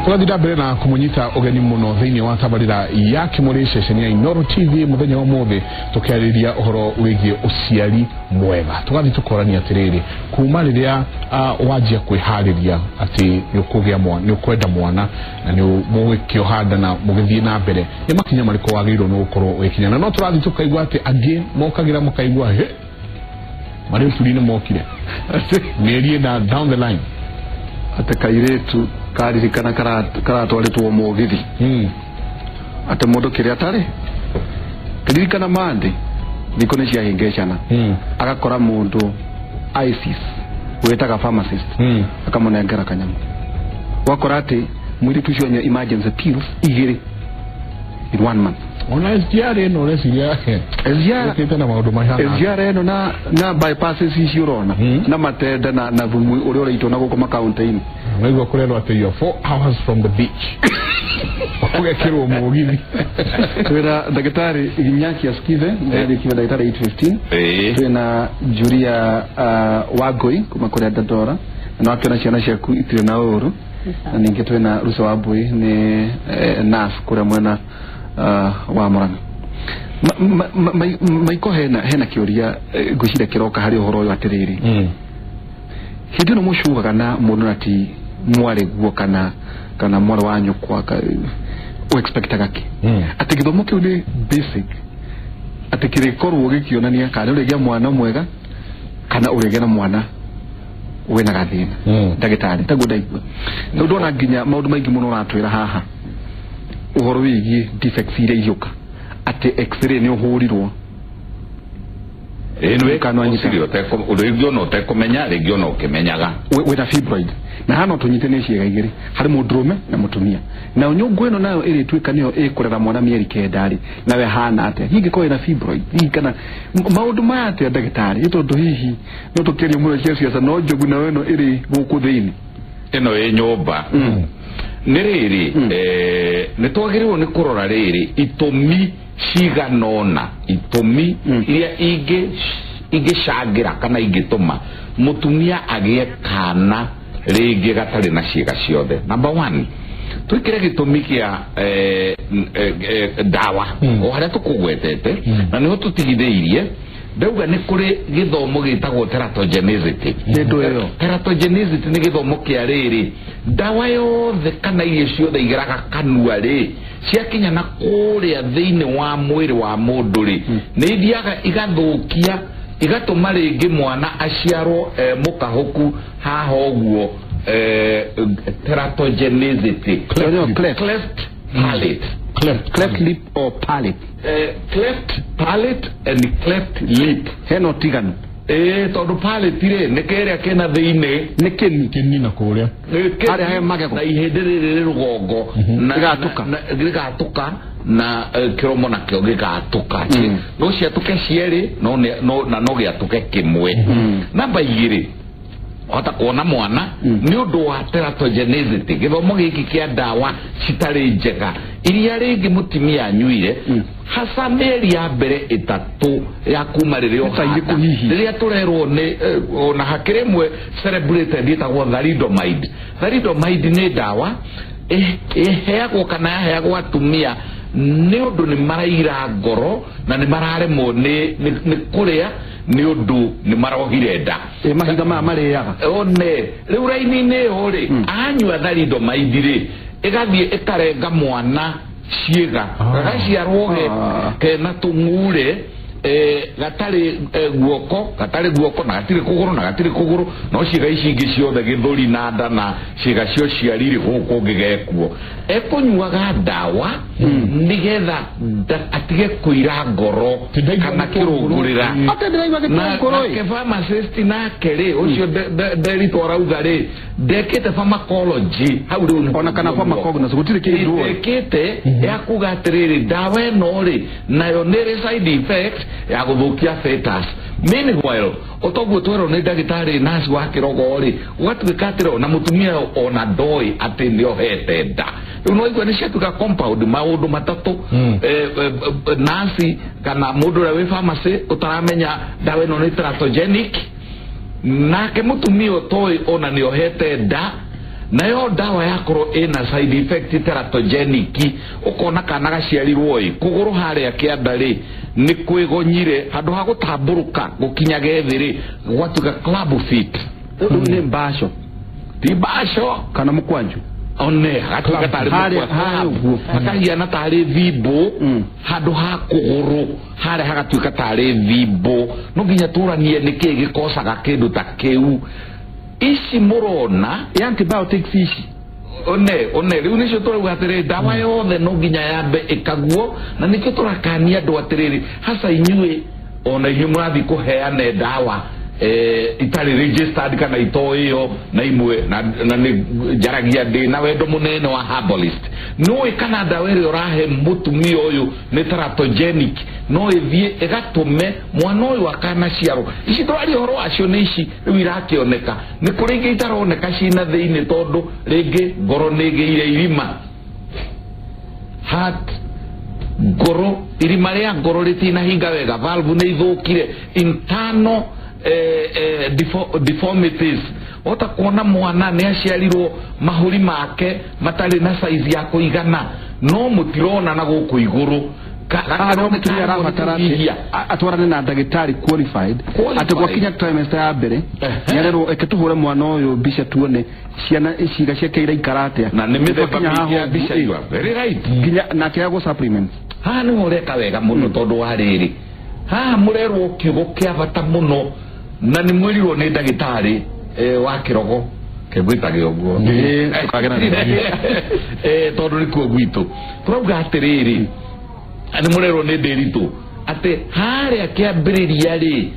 Tukathira mbere na kumunyita ugeni muno thiini wa tabarira ya Kimuri ceceni ya Inooro TV muthenya wa mothe tukiariria uhoro wigie uciari mwega. Tugathi tukorania atiriri kuma riria wajia kwihariria ati nyukugia mwana nyukwenda mwana na ni mugikio handa na mugithie na mbere ni makinya mariko wagiriro no gukorwo wikinyana no turathi tukaigwa ati angi mokagira mukaigwa he mari turine mokire nerie na down the line ate kairetu karirikana karatwaritwo mugithi ate mundu kiria tare kiririkana mande niko ne cia hingecana agakora mundu ISIS wetaga pharmacist akamunengera kanyamu wakora ati mwiri tucio emergency pills igiri in 1 month ona SGR no resiria SGR kitana maundu mahana SGR no na bypasses ici urona na matenda na thumu uri uri itona guko makaunti-ini Mwego kurelo ati you 4 hours from the beach wakugekirwo mugithi twira daktari Inyaki Askive ndiye kiwa daktari 815 twina Julia Wagoi kuma kuri Dadora na watu na ciana ciaku itire na uru na ninge twina Ruso Wabui ni nurse kuri mwena wa Murang'a maiko hena kioria gucira kiroka hari uhoro uyu atiriri hindi no mushuga kana mundu ati mware guo kana mware wanyu kwa o expectaga ki ati githomo kiu ni basic ati kirekorwo gikionania kana uregia mwana mwega kana uregia na mwana wena gathina ndagitari tagudaigwa no ndona nginya maundu maingi muno ratwira haha uhoro wigie defects ire iyoka ati x-ray ni uhurirwo eno ekano anyisirio teko urigyo no teko menya regyo no kemenyaga with a fibroid na hano tunyitene ciega igiri hari mudrume na mutumia na nyungu eno nayo iri twika niyo ikurera mwana mieri kendari nawe hana ate hingi ko ina fibroid kana maundu maya ate ndagitari itondu hihi no tukiria muno ciacia no jogu na weno iri guku thiini eno nyumba niriri nitwagiriwo ni kurora riri itumi ciganona itumi iria ingicangira kana ingituma mutumia agie kana ringi gatari na ciega ciothe. Number 1 twikire gitumi kia dawa o haria tukugwetete na niho tutigitheirie ndauga ni kuri githomo gitagwo teratogenicity teratogenicity ni githomo kia riri dawa yothe kana irio ciothe igeraga kanua ri ciakinya na kuria thiini wa mwiri wa mundu ri ni ithiaga igathukia igatuma ringi mwana aciarwo mukahuku haha uguo teratogenicity cleft palate cleft lip or palate cleft palate and cleft lip heno tiganu tondu palate ire nekeria kena thiini nikini na kuria ari haya magego na ihenderere rugongo na gatuka na kiromo na kio gigatuka no ciatuke cieri no giatuke kimwe namba 2 ota kuona mwana ni undu wa teratogenicity githomo giki kia dawa citari njega iria ringi mutimia anyuire hasa meri ya mbere 3 ya kuma ririo riria turerwo ni ona hakiremwe celebrated itagwo thalidomide ni dawa heagwo kana heagwo atumia ni undu ni maraira ngoro na ni mararemwo ni kuria ni undu ni marohire nda mahinda ma mariaga one riu raini-ini uri anyua thalidomide ri igathie ikarenga mwana ciega gagaciarwo kena tungure gatari guoko na gatiri kuguru no ciega ici ingi ciothe githuri na nda na ciega cio ciarire guku ngigekuo ekunyuaga dawa nigetha atige kuira ngoro kana kirungurira na pharmacist na kere ucio derito rauga ri dekete pharmacology hau ri ona kana pharmacognosy gutire kindu dekete ya kugatiriri dawa eno ri nayo ni side effects ya guthukia fetus. Meanwhile otogwo twero ni ndagitari nasi wa kirogo ri ugatwikatira na mutumia ona ndoi ati ndio hete nda no igwa ni ciatuka compound maundu matatu nasi kana mundu we pharmacy utaramenya dawa ino ni teratogenic nake mutumia toi ona nio hete nda nayo dawa yakorwo ina side effect teratogenic ukona kana gaciarirwo kuguru haria kiandari ni kwigonyire handu ha gutamburuka gukinyaga ethiri gwatuka club fit ni mbasho ti basho kana mukwanju one hatuka tari mukwanju akahiana tari vibo handu ha kuguru haria hagatuika tari vibo no nginya turanie niki gikosaga kindu ta kiu ici murona antibiotics ici one riu nicio turauga atiriri dawa yothe no nginya yambe ikaguo na nikio turakania andu atiriri hasa inyue ona inyue murathi kuheane dawa itari registered kana itoyo na imwe na ni jaragia ndi na wendo munene wa herbalist no ikana dawa iri urahe mutumia uyu ni teratogenic no ithie igatume mwana uyu akana ciaro ici twari horo acio ni ici riu irakioneka ni kuringi itaroneka cina thiini tondu ringi ngoro nigiire irima heart ngoro irima ria ngoro ritina hinga wega valve ni ithukire internal deformities ota kuona mwana ni aciarirwo mahuri make matari na size ya kuigana no mutirona na guku iguru kana mutumia arabatara atwarane na ndagitari qualified ati gwakinya trimester ya mbere yarero eketuhure mwana uyu bisha tuone ciana iciga ciake iraikaratia na ni mithemba ya bisha iwa very right nginya na kiago supplements ni ureka wega muno tondu wa riri murerwo kiugo kia bata muno na ni mwirirwo ni ndagitari wa kirogo kegwitage uguo tondu ni kuo gwitu turauga atiriri ani murerwo ni ndiritu ati haria kiambiriria ri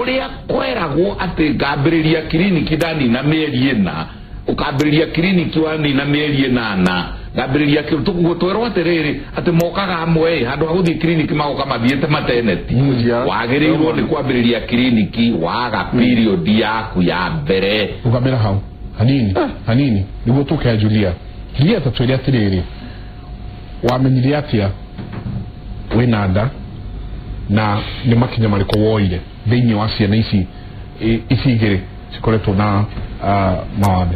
uria kweragwo ati ngambiriria kliniki ndani na mieri ina ukambiriria kliniki wani na mieri 8 ngambiriria kirutuko twerwo atiriri ati mokaga amwe handu haguthi kliniki magoka mathiete mateneti wagirirwo ni kwambiriria kliniki waga period yaku ya mbere ukambira hau hanini niguo tuke Julia tatweria atiriri wamenyire atia wina nda na ni makinya mariko woire thiini wa ciana ici igiri cikoretwo na mawathe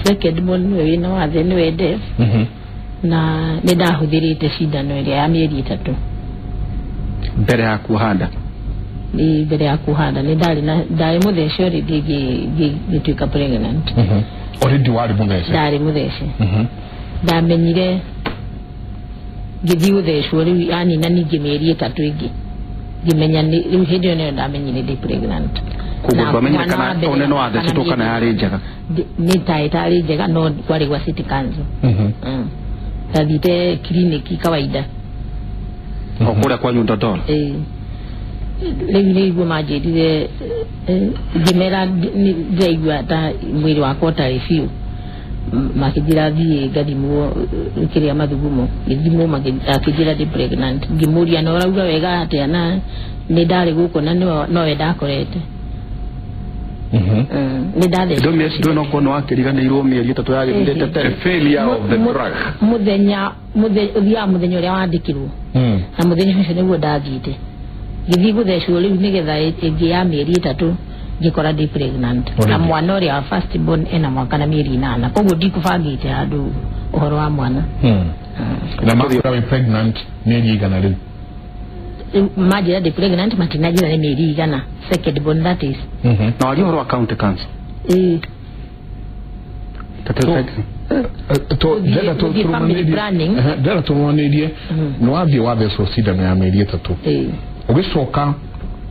second born wina wathe ni wende na nidahuthirite cindano iria ya mieri 3 mbere ya kuhanda ni mbere ya kuhanda ni ndari muthece ri gituika pregnant already wari muthece ndari muthece ndamenyire githi uthecwo riu yani na ningi mieri 3 ingi ngimenya riu hindi yo ndamenyire ndi pregnant kuko bamenya kana oneno wa thece to kana yari njega ni taitari njega no kwari gwa city council tathite kliniki kawaida okura kwa nyunda dola riu ni igua manjirire ngimera ndaigua ta mwiri wakwa utari biu makijira thie ngathimwo kiria mathugumo ngithimwo makijira ndi pregnant ngimuria no rauga wega atia na ni ndari guko na no wenda korete ni ndade don't know kono akiriganirwo mieri 3 yagirite the failure of the drug muthenya uria wandikirwo na muthenya ucio niguo ndathite githi guthecwo riu nigetha ingi ya mieri 3 ngikora ndi pregnant na mwana uria first born ena mwaka na mieri 8 koguo ndikubangite handu uhoro wa mwana na makura we pregnant mieri igana riu majira ndi pregnant matinajira ni mieri igana second born that is na wali uhoro wa county council ndera turuanirie no wathie wathecwo cindano ya mieri 3 ugicoka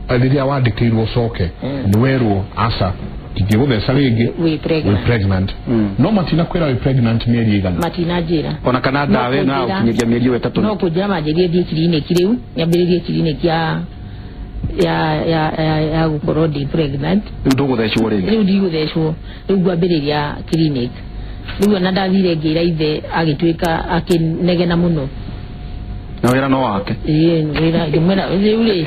riria wandikirwo coke ni werwo asa ingigutheca ringi we pregnant no matina kwira we pregnant mieri igana matinajira ona kana dawe na ukinyiria mieri 3 no kujira manjirie thie kliniki riu nyambiririe kliniki ya gukorwo ndi pregnant nduguthecwo ringi riu ndiguthecwo riu ngwambiriria clinic riu na ndathire ngira ithe agituika akinegena muno na wira no wake wira ngimwera riu ri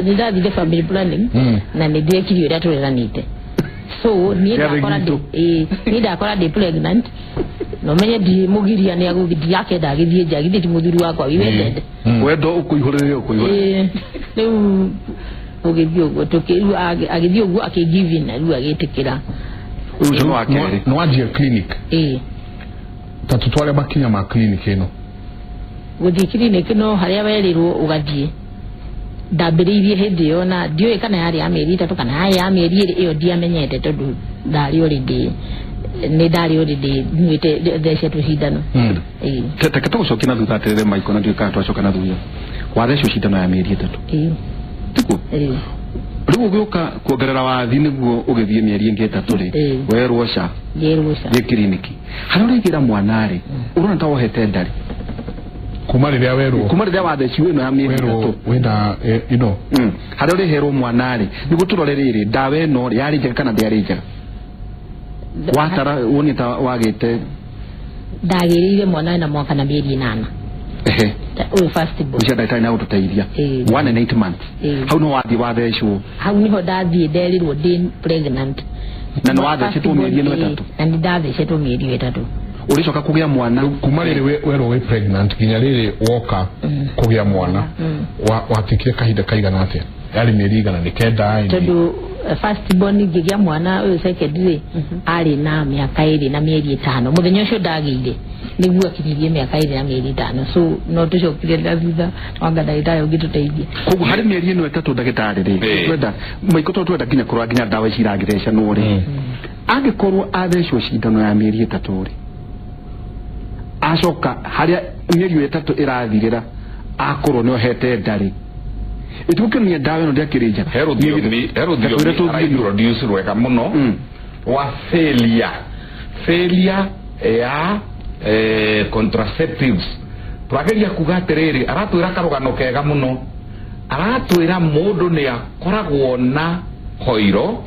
ni ndathire family planning na ni ndiekiri uria tureranite so ni ndakora ndi pregnant no menye ndi mugiria ni aguthi yake ndagithie njagithie ti muthuri wakwa wiwendete wendo ukuihurire riu ugithio uguo tukiru agithio uguo akigive na ru agitikira ujo wakere no ajie clinic tatutwale bakinya ma clinic ino guthi clinic no haria werirwo ugathie ndambiriirie hindi yo na ndiwe kana yari ameri tatu kana haya ameri iyo ndiamenyete tondu ndari already ni ndari already nwite theshe tushindano teke gucokina thutha atirire Michael na ndika twacokana thutha wathesho shindano ya meri tatu tuko riu ugiuka kuongerera wathi niguo ugithie mieri ingi itatu ri werwo sha ye kliniki hano rigira mwana ri urona ta wohete ndari kumariria watheciwe no ya mieri itatu wenda ino hano riherwo mwana ri niguo turorerire ndawe no yari njega kana ndiari njega watara wonita wagite ndagirire mwana na mwaka na mieri 8 uyu first born ucia daitari na ututeithia 1 and 8 months how no wathi wathecwo how niho ndathie nderirwo ndi pregnant na no wathecetwo mieri 3 na ndathecetwo mieri 3 uricoka kugia mwana kumarire werwo we pregnant kinya riri woka kugia mwana watikire kahinda kaigana atia yari mieri igana ni kenda tondu first born ngigia mwana uyu secondary ari na miaka 2 na mieri 5 muthenya ucio ndagire niguo akiririe miaka 2 na mieri 5 so no tucokire thutha wanga ndagitari ungituteithia koguo hari mieri 3 ndagitari ri twenda maikoto twenda kinya kurwa kinya ndawa cirangithesha no ri angikorwo athecwo cindano ya mieri 3 ri acoka haria mieri 3 irathirira akorwo no hete ndari itukenia ndawe no ndiakirija herodhi produce rweka muno wa failure ya contraceptives twageria kugaterere aratwira karugano kega muno aratwira mundu ni akoragwo na koiro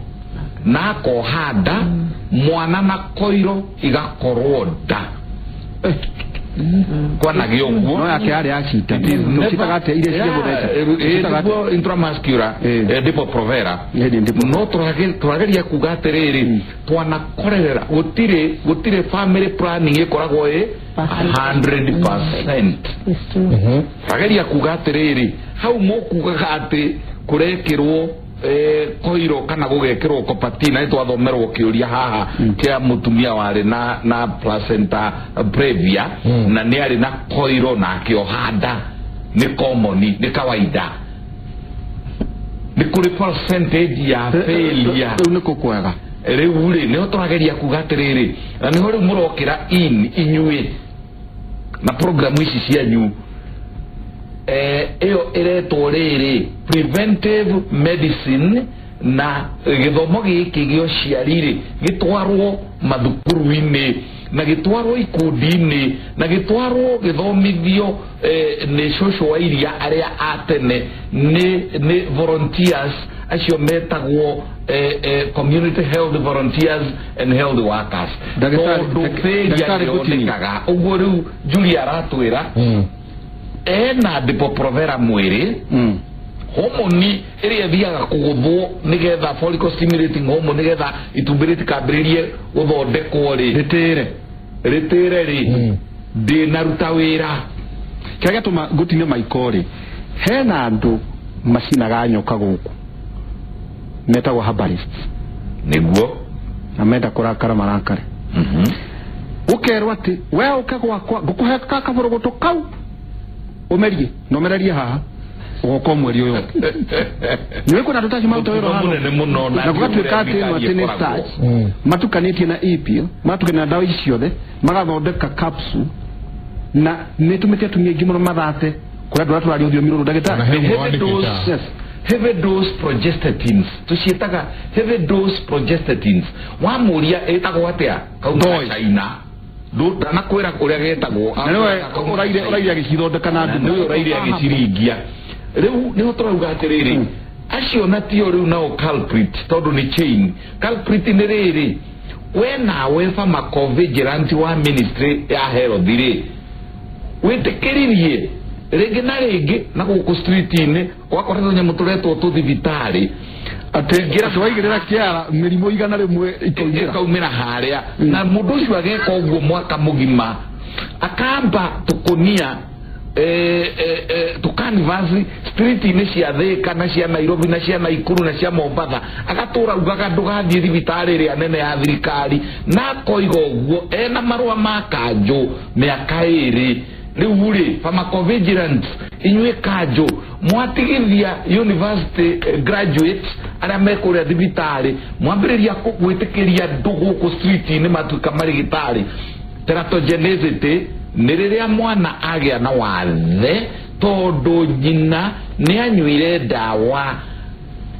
na kohanda mwana na koiro igakorwo nda kwa nagio guo no yake ari acita no citagate ile cie guteta intramuscular depo provera no twageria kugaterere twanakorera gutire family planning ikoragwo 100% twageria kugaterere hau mukugaga ati kurekirwo koiro kana gugekirwo kopatina itwathomerwo kiuria haha kia mutumia wari na placenta previa na ni ari na koiro na kiohanda ni common ni kawaida ni kuri percentage ya failure niko kwega riu ri ni turageria kugatiriri na ni hori murokira inyue na program ici cianyu iyo iretwo riri preventive medicine na githomo giki gio ciariri gitwarwo mathukuru-ini na gitwarwo ikundi-ini na gitwarwo githomithio ni shosho wa iria aria atene ni volunteers acio metagwo community health volunteers and health workers daktari gutikaga uguo riu Julia aratwira na depo provera mwiri homoni iria thiaga kuguthwo nigetha follicle stimulating hormone nigetha itumbiriti kambiririe guthondekwo ri ritire ri ndina ruta wira kiaga tuma gutine maikori hena andu macinaga nyoka guku metagwo herbalists niguo na menda kurakara marakare ukerwa ati we ukagwa kwa ngukuhe kaborogoto kau umerie no merarie haha ugoko mweri uyu niwe kuna tutaci mauto wero hano na gwatuika ati matene starch matukanitie na EPO matukana dawa iciothe magathondeka capsule na nitumite atumia ingi muno mathate kuria ndura turari uthio miruru ndagitari heavy dose progestins tucietaga heavy dose progestins wa muria etagwo atia kaunta China nduta na kwira kuria getagwo uraire gicithondeka na ndu uraire giciringia riu ni turauga atiriri acio na tio riu nao culprit tondu ni chain culprit ni riri we nawe pharmacovigilance wa ministry ya health ri witikiririe ringi na ringi na guku street-ini wakoretwo nyamu turetwo tuthibitari atengira twaigirira kiara mirimo igana rimwe ikaumira haria na mundu ucio ageka uguo mwaka mugima akamba tukunia tukanivasi street ni cia Thika na cia Nairobi na cia Naikuru na cia Mombasa agatura ugaga ndugathie thibitari ria nene ya thirikari na koiga uguo ena marua ma kanjo miaka iri riu ri pharmacovigilance inywe kanjo mwatigithia university graduates ara mekuria thibitari mwambiriria gwitikiria ndugu ku street ni matuika marigitari teratogenicity ni riria mwana agia na wathe tondu nyina ni anyuire ndawa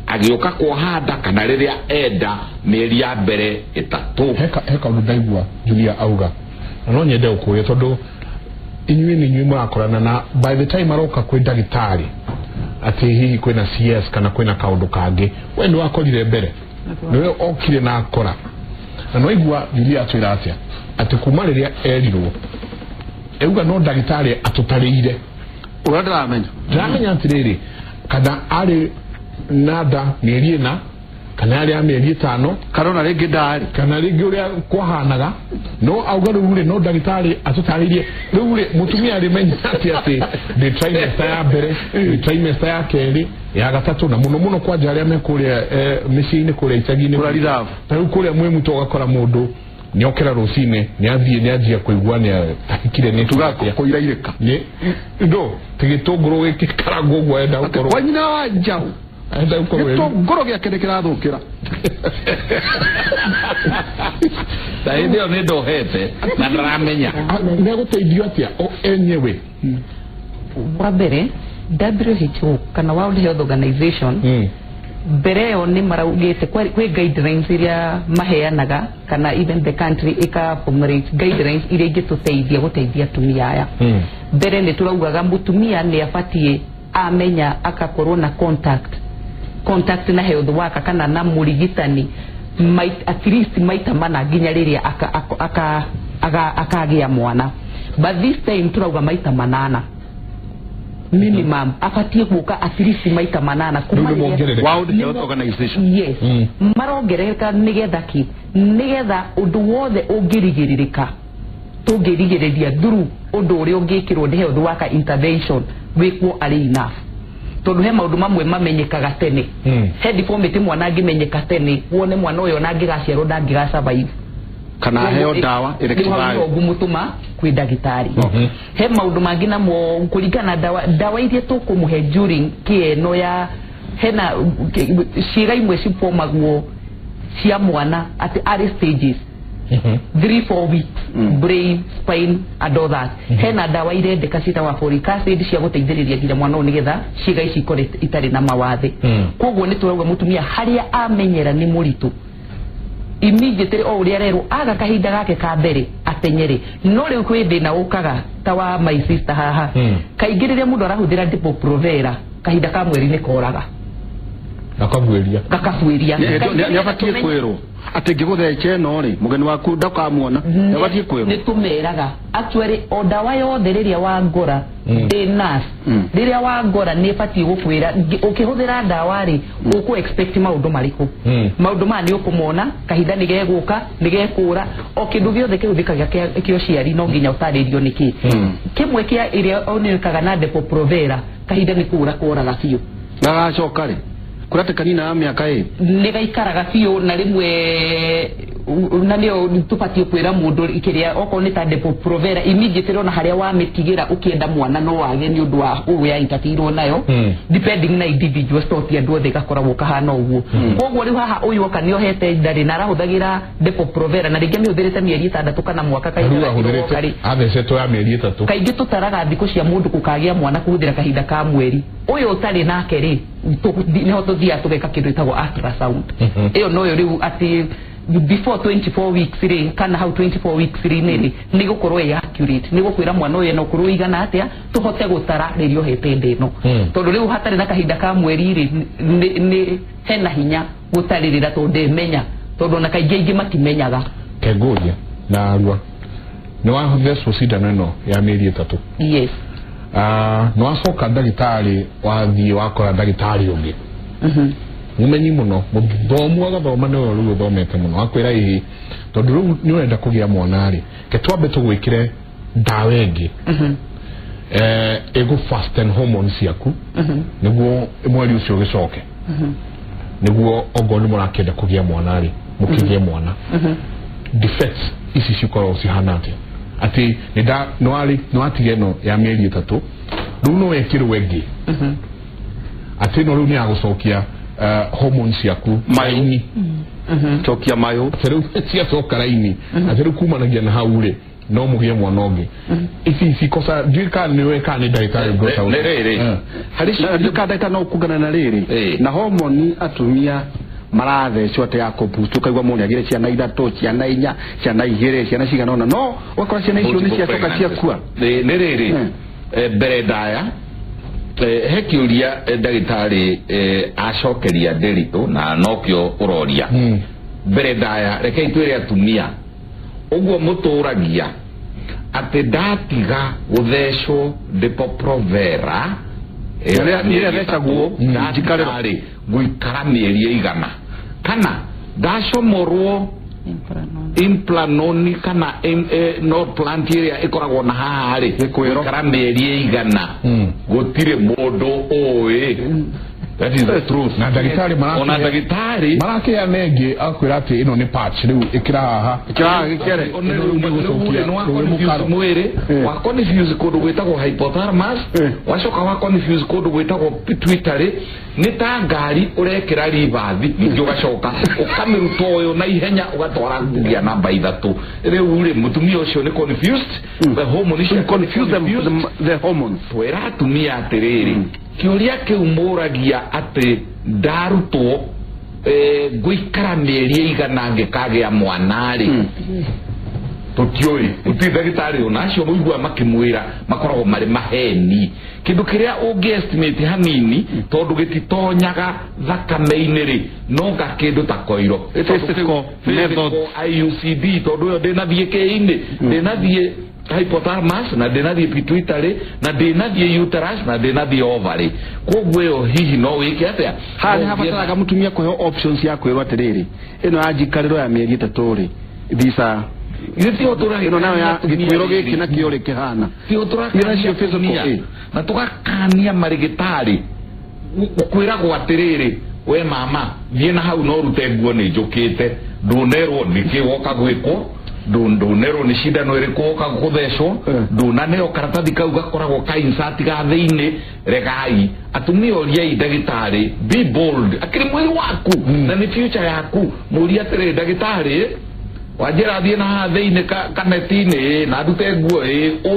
agioka kuhanda kana riria enda mieri ya mbere itatu heka ndaigua Julia auga no nyende ukuye tondu inyuĩ ni inyuĩ murakorana na by the time aroka kwĩ ndagĩtarĩ ati hihi kwĩna CS kana kwĩna kaũndũ kangĩ we nĩ wakorire mbere nĩwe okire na akora na no igua Julia atwĩra atĩa ati kuma rĩrĩa erirwo euga no ndagĩtarĩ atũtarĩire ũrĩa ndĩramenya atĩrĩrĩ kana arĩ nada mĩeri ĩna kana arĩ mĩeri 5 kana rĩngĩ ndarĩ kana rĩngĩ ũrĩa kwahanaga no auga rĩu no ndagĩtarĩ atũtarĩirie rĩu mũtumia arĩmenya atĩ the trimester ya mbere the trimester ya kerĩ ya gatatũ na mũno kwanja arĩa mekũrĩa mĩciĩ-inĩ kũrĩa icagi-inĩ kũrĩa rĩu kũrĩa mwĩmuto ũgakora mũndũ nĩ okera rũcinĩ nĩ anjia kũigua nĩ ahikire nĩ tugakũira irĩka ndo tigĩtũngũrũ gĩkĩ karangũ ũguo enda gũkorwo kwa nyina wa njaũ enda gũkorwo gĩtũngũrũ gĩake nĩ kĩrathũkĩra ta hĩndĩ ĩyo nĩ ndohete na ndaramenya nĩ gũteithio atĩa enyewe wa mbere WHO kana World Health Organization mbere yo ni maraugite kwĩ guidelines iria maheanaga kana even the country ika formulate guidelines iria ingĩtũteithia gũteithia atumia aya mbere nĩ turaugaga mutumia nĩ abatie amenya akakorwo na contact na health worker kana na mũrigitani at least maita mana nginya rĩrĩa akagĩa mwana but this time turauga maita manana minimum afatie guka at least maita 8 World Health Organization yes marongereka nigetha undu wothe ungirigĩrĩrĩka tungirigĩrĩria through undu ũrĩa ũngĩkirwo nĩ health worker intervention wĩkwo arĩ enough tondu he maundu mamwe mamenyekaga tene he deformity mwana angĩmenyeka tene wone mwana ũyũ na angĩgaciarwo ndangĩgasurvive kana heo dawa irekibayo gumutuma kwĩ ndagĩtarĩ he maundu mangĩ namo kũringana dawa iria tũkũmũhe during kĩeno ya hena ciĩga imwe cipomagwo cia mwana at early stages 3-4 weeks brain spine and all that hena dawa irendeka citagwa folic acid cia gũteithĩrĩria nginya mwana ũyũ nĩgetha ciĩga ici ikore itarĩ na mawathe koguo nĩ turauga mũtumia harĩa amenyera nĩ mũritũ immediately o uria rero aga kahinda gake ka mbere atenyere no riu kwi thina ukaga ta wa my sister haha kaingiriria mundu arahuthira Depo-Provera kahinda ka mweri ni koraga gakabuiria ni abatie kwirwo ati ngigutheche no ri mugeni waku ndakamwona ni abatie kwirwo ni tumeraga actually o dawa yothe riria wangora nurse riria wangora ni abatie gukwira ukihuthira dawa ri uku expect maundu mariku maundu ma ni ukumona kahinda ni geguka ni gekura o kindu giothe kihuthikaga kio ciari no nginya utaririo niki kimwe kia iria onekaga na Depo-Provera kahinda ni kura koraga biu nagacoka ri kurate kanina ya miaka negaikaraga biu na rimwe na nio tupatie kwira mundu ikiria oko ni ta Depo-Provera immediately ona haria wa mitigira ukienda mwana no wage ni undu wa uwe ya interfere nayo depending na individual story andu othe gakoragwo kahana uguo koguo riu haha uyu oka nio hete ndari na rahuthagira Depo-Provera na ringi mihũthĩrĩte mieri 6 kana mwaka kahinda athecetwo ya mieri 3 kaingĩ tutaraga thikũ cia mundu kukagia mwana kuhuthira kahinda ka mweri uyu utari nake ri niho tuthia tugeka kindu itagwo ultrasound iyo noyo riu ati before 24 weeks ri kana how 24 weeks ri ni gukorwo ya accurate ni gukwira mwana uyu no kurwo igana atia tuhote gutara ririo hepende no tondu riu hatari na kahinda ka mweri ri ni hena hinya gutaririra tondu menya tondu na kaingĩ matimenyaga kegoria na arua ni wahuthecwo cindano ĩno ya mieri 3 yes no acoka ndagĩtarĩ wathiĩ wakora ndagĩtarĩ ũngĩ mumenyi muno muthomu agathoma no riu thomete muno akwira ihi tondu riu ni urenda kugia mwana ri ke twambe tugwikire ndawa ĩngĩ ego fasten hormones yaku niguo mweri ucio gicoke niguo ogoni murakenda kugia mwana ri mukigie mwana defects isi cikoro cihanate ati nida no atigeno ya mieri 3 runo wekiro wengi ati no runo agucokia hormones yaku maini chokia mayo teru cia sokaraini ateru kumanagia na haure no mugie mwanonge isi kosa duka niwe kana daitari gota nerere harisi duka daita no kugana na riri na hormone atumia marathe ciote yako butu kaigwa moni agire ciana ithatu ciana inya ciana igire ciana cigana ona no wakora ciana icio ni ciacoka ciakua nerere mbere daya hekiuria ndagitari acokeria nderito na nokyo uroria mbere daya reke itwire atumia uguo muturagia ati ndatiga guthecwo Depo-Provera ere thecagwo ndikarari guikara mieri igana kana ndacomorwo implanoni kana no plant area ikoragwo na haha guikara mieri igana gutire mundu oe. That is the truth. Na dagitari marake ya nege akwira ati ino ni patch riu ikira haha gikere mwere wa confuse kodu gwetagwo hypothalamus wacoka wa confuse kodu gwetagwo pituitary ni ta ngari urekira ribathi ningyo gacoka ukamiruta uyo na ihenya ugatwara ngia namba 3 riu ri mutumia ucio ni confused the hormone is confused the hormones wera atumia atiriri kiuria kiu muragia ati ndarutwo guikara mieri igana ngikagia mwana ri tutioi utithagitari onacio muigua makimwira makoragwo mari maheni kindu kiria ungi estimate hanini tondu gititonyaga thakame-ini ri no ga kindu ta koiro physical method IUCD tondu yo ndinathie ki-ini ndinathie hypothalamus na ndinathie pituitary na ndinathie uterus na ndinathie ovary kogwe yo hihi no wike atia hani habataraga mutumia kuhe options ya kwirwa atiriri ino ajikariro ya mieri 3 ri visa Yeti otura ino nayo ya gitwiro giki na kiore kihana ti otura kania physical na tugakania marigitari ukwira gwatiriri we mama thie na hau no rute nguo ni njukite ndunerwo nikiwoka gwiko ndunero ni shida no iriku ka guthecwo ndunaneo karatathi kau gakoragwo ka insert ga thiini regai atumia oria ndagitari be bold akiri mwiri waku na ni future yaku muria tere ndagitari wajira thie na thiini kanetini na ndute nguo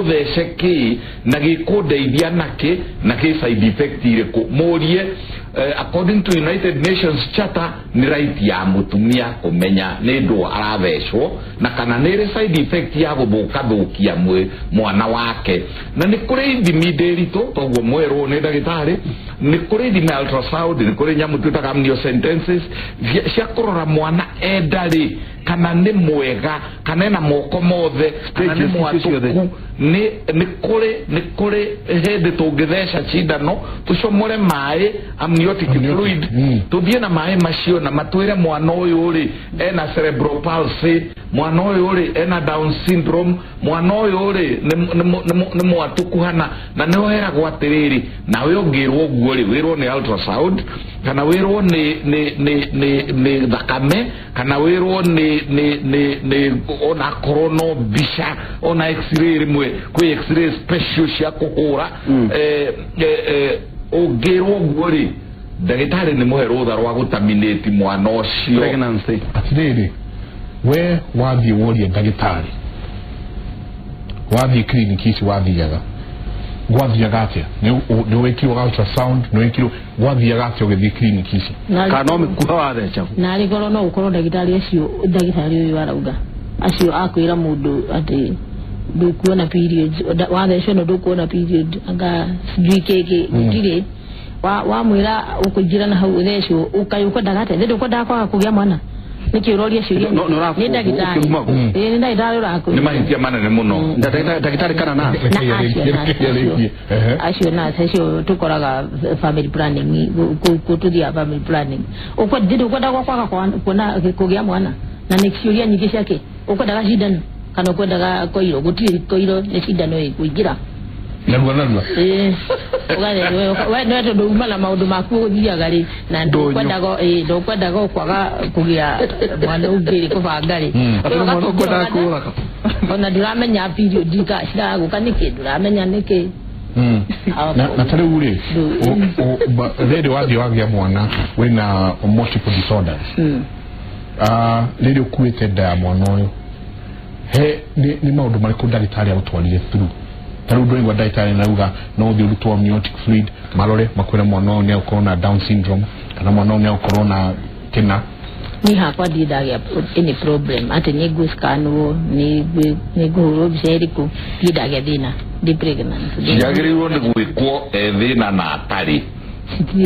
uthece ki na gikundeithia naki na ki side effect iriku murie according to United Nations Charter ni right ya mutumia kumenya ni ndu arathecwo na kana ni side effect ya guthukia mwana wake na ni kuri ithimi ndirito toguo mwerwo ni ndagitari ni kuri ithimi ultrasound ni kuri nyamu twitaga amniocentesis cia kurora mwana endari kana ni mwega kana na moko mothe kana ni mwatuku ni kuri hende tungitheca cindano tucomore mai amniotic fluid tuthie na mai macio na matwire mwana uyu ri ena cerebral palsy mwana uyu ri ena down syndrome mwana uyu ri ni mwatuku hana na ni oheragwo atiriri na we ongirwo guo ri wirwo ni ultrasound kana wirwo ni thakame kana wirwo ni ona korono bisha ona x-ray rimwe kwi x-ray special cia kuhura ongirwo guo ri ndagitari ni muheru tha rwa gutaminate mwana ucio pregnancy atiriri we wathi woria ndagitari wathi clinic ici wathiaga gwathiaga atia ni wekirwo ultrasound ni wekirwo gwathiaga atia ugithi clinic ici kana mikuha watheca na rigoro no ukorwo ndagitari acio ndagitari uyu arauga acio akwira mundu ati ndukuona period wathecwo no ndukuona period anga sijui keke ndire wa mwira ukujira na hau thecwo ukayuka ndagate ndio kwenda kwa kugia mwana nikiuroria ciuria ni ndagitari ni ndagitari rako ni mahitia manene muno ndagitari kana na acio na acio tukoraga family planning kututhia family planning uko ndio kwenda kwa kuona kugia mwana na nikiuria nyingi ciake uko ndaga shindano kana uko ndaga koiro gutiri koiro ni shindano ikuingira narua wewe ndio ndo umala maundu maku thiagari na ndo kwenda go kwaga kugia mwana ungiri kubangari mwana kwenda kura ona ndiramenya video ndika cira gukanike ndiramenya niki na tare ure rede wagia mwana wina multiple disorders rede kuete da mwana oyo he ni maundu mariko ndagitari agutwarire through taru ndo ingwa ndagitari nauga no thi urutwo amniotic fluid marore makwira mwana ne ukorona down syndrome kana mwana ne ukorona kina ni hapa ndidagia any problem ate ni guskanwo ni guru bseriku ndidagia thina di pregnant yagiriwo ni gwikwo thina na atari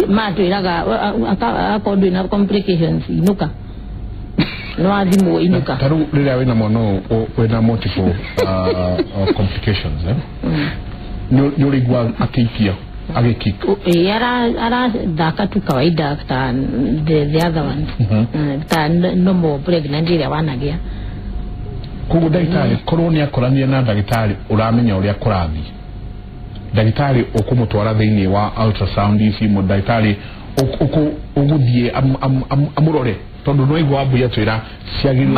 mato iraga akondo ina complications inuka no azimu inuka taru rira wina mono wina multiple complications no ligwa akipia agekika ara daka tu kawaida ta the other ones ta no more pregnant ile wanagia kugo dagitari koronia korania na dagitari uramenya uria kurathi dagitari okumutwara thiini wa ultrasound isi mo dagitari oguthie amurore tondu no igwa buya twira ciagiru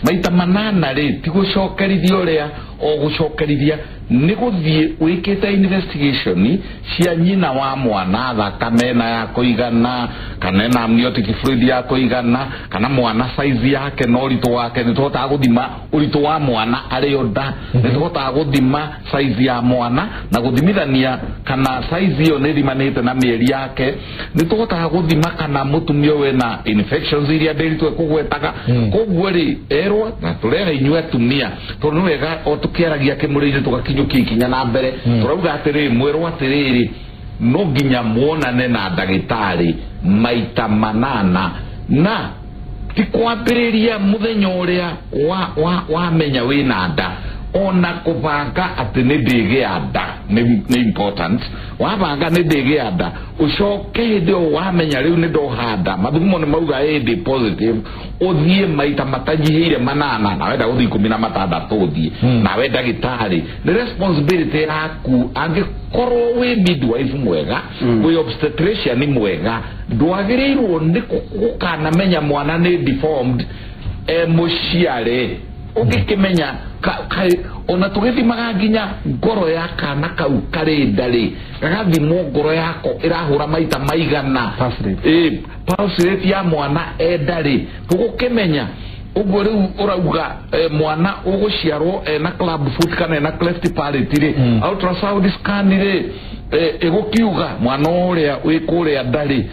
maita manana ri tigucokerithia uria ogucokerithia ni guthie wikite investigation cia nyina wa mwana thakame na ya kuigana kana na amniotic fluid ya kuigana kana mwana size yake no urito wake ni tota guthima urito wa mwana ari oda ni tota guthima size ya mwana na guthimithania kana size iyo ni rimanite na mieri yake ni tota guthima kana mutumia we na infections iria nderitwe kugwetaga koguo ri erwa na turega inywe tumia tondu wega o tukiaragia kimurire tugakinyukia ikinya na mbere turauga atiri mwero atiriri no ginya muonane na dagitari maita manana na tikwambiriria muthenya uria wa menya wina nda ona kubanga ati ni ndigia nda ni important wabanga ni ndigia nda ucoke ndio wamenya riu ni ndohanda mathugumo ni mauga indi positive uthie maita matajihire manana na wenda uthie 16 uthie na wenda gitari ni responsibility yaku angikorwo wi midwife mwega wi obstetrician ni mwega ndwagiriirwo ni gukana menya mwana ni deformed muciare ukikimenya ona tugithimaga nginya ngoro ya kana kau kari ndari gagathimwo ngoro yako irahura maita maigana pulse rate ya mwana ndari tugukimenya ubwo riu urauga mwana uguciarwo na club foot kana na cleft palate ri ultrasound scan ri egukiuga mwana uria wikuria ndari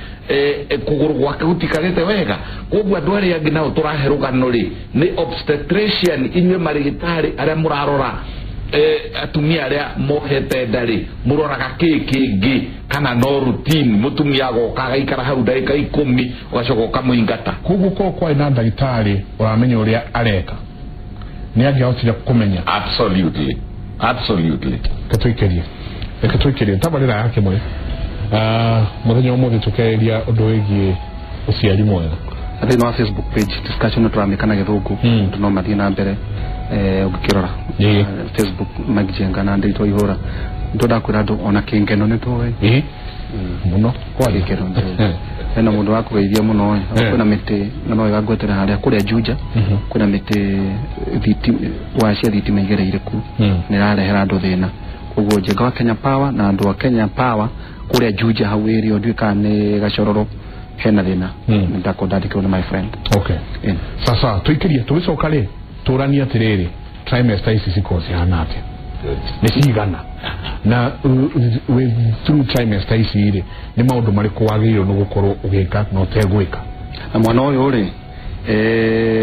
kuguru gwake gutikarite wega koguo andu aria angi nao turaherugano ri ni obstetrician inywe marigitari aria murarora atumia aria mohete ndari muroraga kingi kana no routine mutumia goka gaikara hau ndagika 10 ugacoka ukamuingata koguo kwa ina ndagitari uramenya uria areka ni angihotire kumenya absolutely katwikerie tabarira yake mwe muthenya umwe tukeria undu wigie uciari mwega athi no Facebook page discussion turamikana githungu no mathie na mbere ukikirora Facebook magijenga na ndito ihura ndoda kwira ona kingeno ni towe muno kwa gikero ena mundu wakugeithia muno kuna miti no igagwetera haria kuria Juja kuna miti wacia thitima igereire ku ni rarehera andu thina koguo jenga wa Kenya Power na andu wa Kenya Power kuria Juja hawiri odwika ni gacororo hena thina ndako ndandikirwo ni my friend okay sasa tuikirie tugicoka ri turania atiriri trimester ici cikoci hanate ni cigana na through trimester ici ri ni maundu mariku wagirwo ni gukorwo ugika no tegwika na mwana uyu ri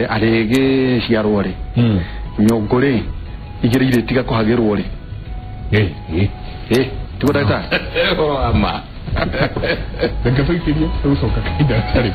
arigi ciarwo ri nyonguri igirire tiga kuhagirwo ri tugodata ama Nggak fikirnya terus oke tidak cari